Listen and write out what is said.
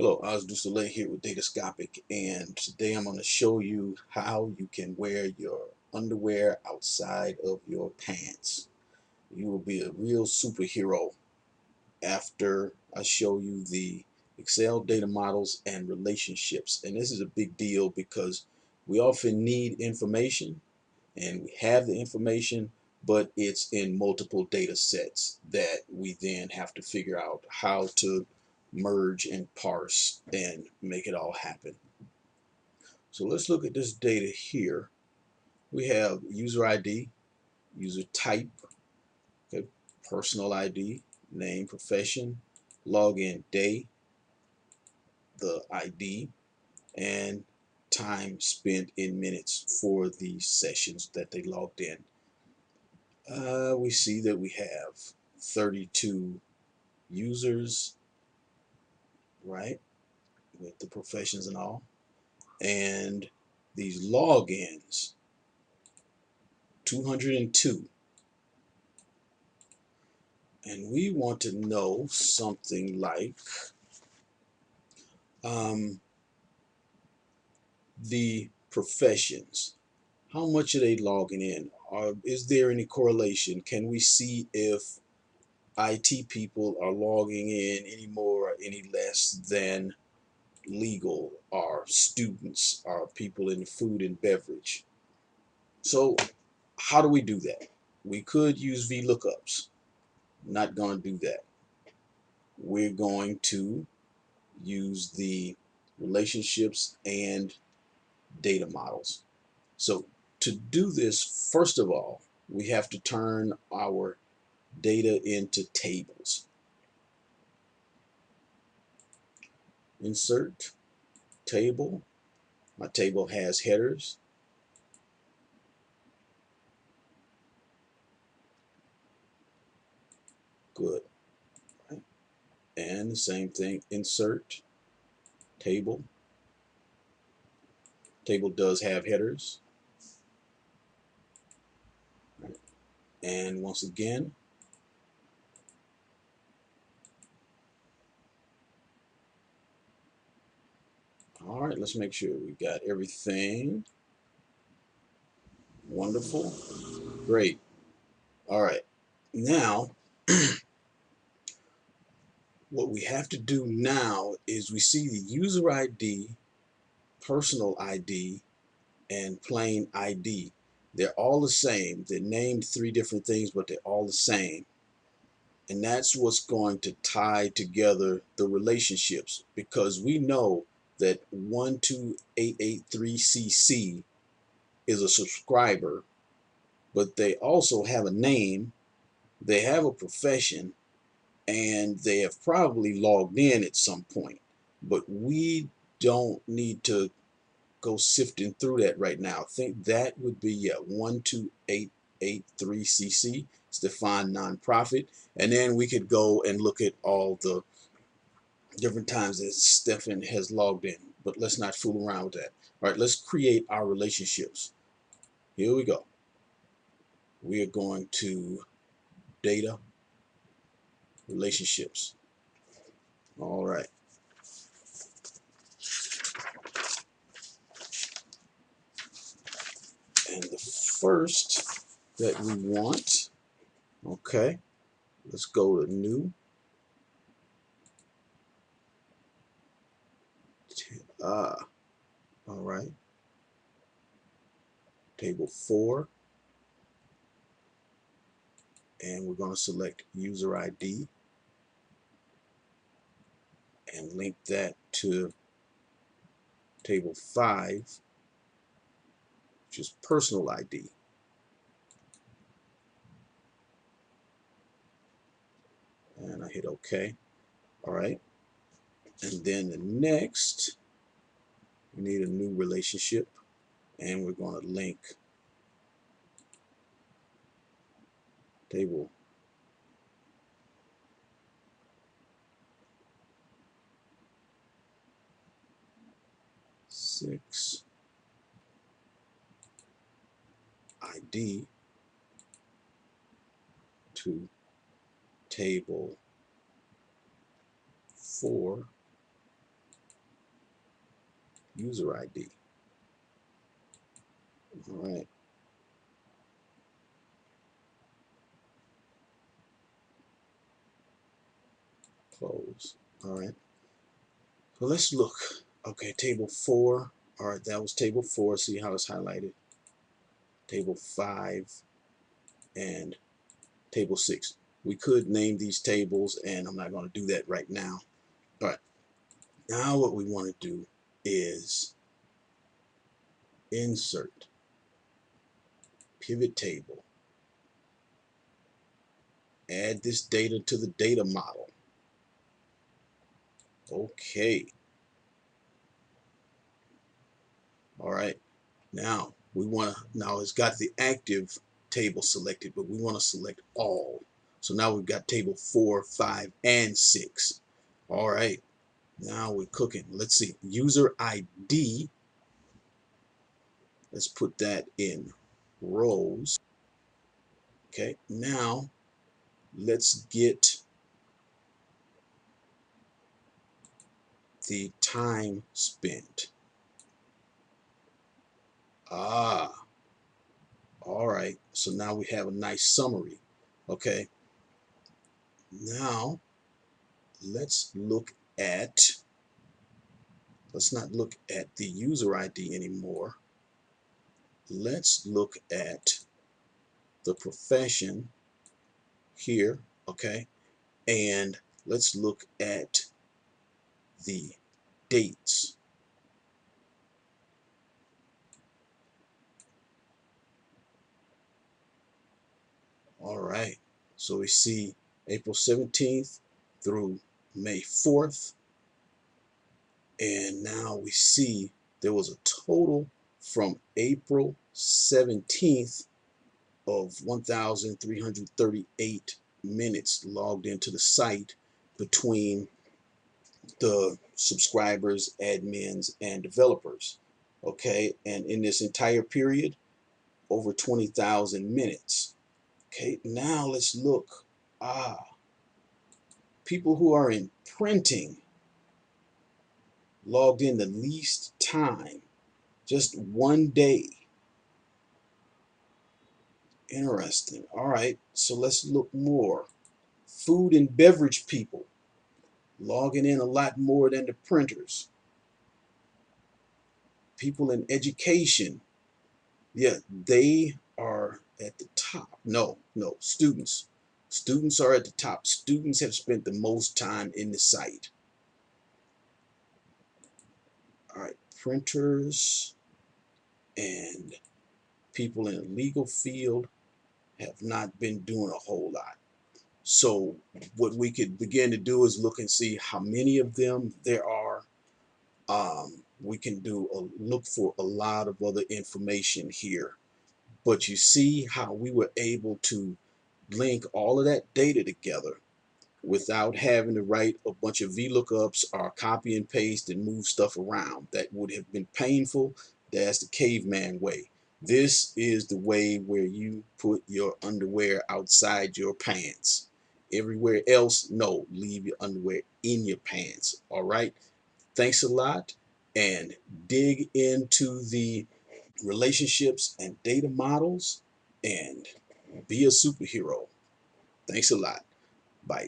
Hello, I was Soleil here with Datascopic, and today I'm going to show you how you can wear your underwear outside of your pants. You will be a real superhero after I show you the Excel data models and relationships. And this is a big deal because we often need information, and we have the information, but it's in multiple data sets that we then have to figure out how to merge and parse and make it all happen. So let's look at this data here. We have user ID, user type, okay, personal ID, name, profession, login day, the ID, and time spent in minutes for the sessions that they logged in. We see that we have 32 users, right, with the professions and all, and these logins, 202. And we want to know something like the professions. How much are they logging in? Is there any correlation? Can we see if IT people are logging in any more or any less than legal or students or people in food and beverage? So how do we do that? We could use VLOOKUPs. Not going to do that. We're going to use the relationships and data models. So to do this, first of all, we have to turn our data into tables. Insert table. My table has headers. Good. Right. And the same thing, insert table. Table does have headers. Right. And once again, all right, let's make sure we got everything. Wonderful. Great. All right. Now, what we have to do now is we see the user ID, personal ID, and plain ID. They're all the same. They're named three different things, but they're all the same. And that's what's going to tie together the relationships, because we know that 12883CC is a subscriber, but they also have a name, they have a profession, and they have probably logged in at some point. But we don't need to go sifting through that right now. I think that would be 12883CC. It's defined nonprofit. And then we could go and look at all the different times that Stefan has logged in. But let's not fool around with that. All right, let's create our relationships. Here we go. We are going to data, relationships. All right. And the first that we want, okay, let's go to new. All right. Table 4. And we're going to select user ID and link that to table 5, which is personal ID. And I hit OK. All right. And then the next, we need a new relationship, and we're going to link table 6 ID to table 4 user ID. All right. Close. All right. So let's look. Okay, table 4. All right, that was table 4. See how it's highlighted? Table 5 and table 6. We could name these tables, and I'm not going to do that right now. But now what we want to do is insert pivot table, add this data to the data model. Okay. All right. Now we want to, now it's got the active table selected, but we want to select all. So now we've got table 4, 5, and 6. All right. Now we're cooking. Let's see. User ID. Let's put that in rows. Okay. Now let's get the time spent. Ah, all right. So now we have a nice summary. Okay. Now let's look at, let's not look at the user ID anymore. Let's look at the profession here. Okay. And let's look at the dates. All right. So we see April 17th through May 4th. And now we see there was a total from April 17th of 1,338 minutes logged into the site between the subscribers, admins, and developers. Okay, and in this entire period, over 20,000 minutes. Okay, now let's look. People who are in printing logged in the least time, just 1 day. Interesting. All right, so let's look more. Food and beverage people logging in a lot more than the printers. People in education, yeah, they are at the top. No, students. Students are at the top. Students have spent the most time in the site. All right, printers and people in the legal field have not been doing a whole lot. So what we could begin to do is look and see how many of them there are. We can do a look for a lot of other information here. But you see how we were able to link all of that data together without having to write a bunch of VLOOKUPs or copy and paste and move stuff around. That would have been painful. That's the caveman way. This is the way where you put your underwear outside your pants. Everywhere else, no, leave your underwear in your pants. All right. Thanks a lot, and dig into the relationships and data models and be a superhero. Thanks a lot. Bye.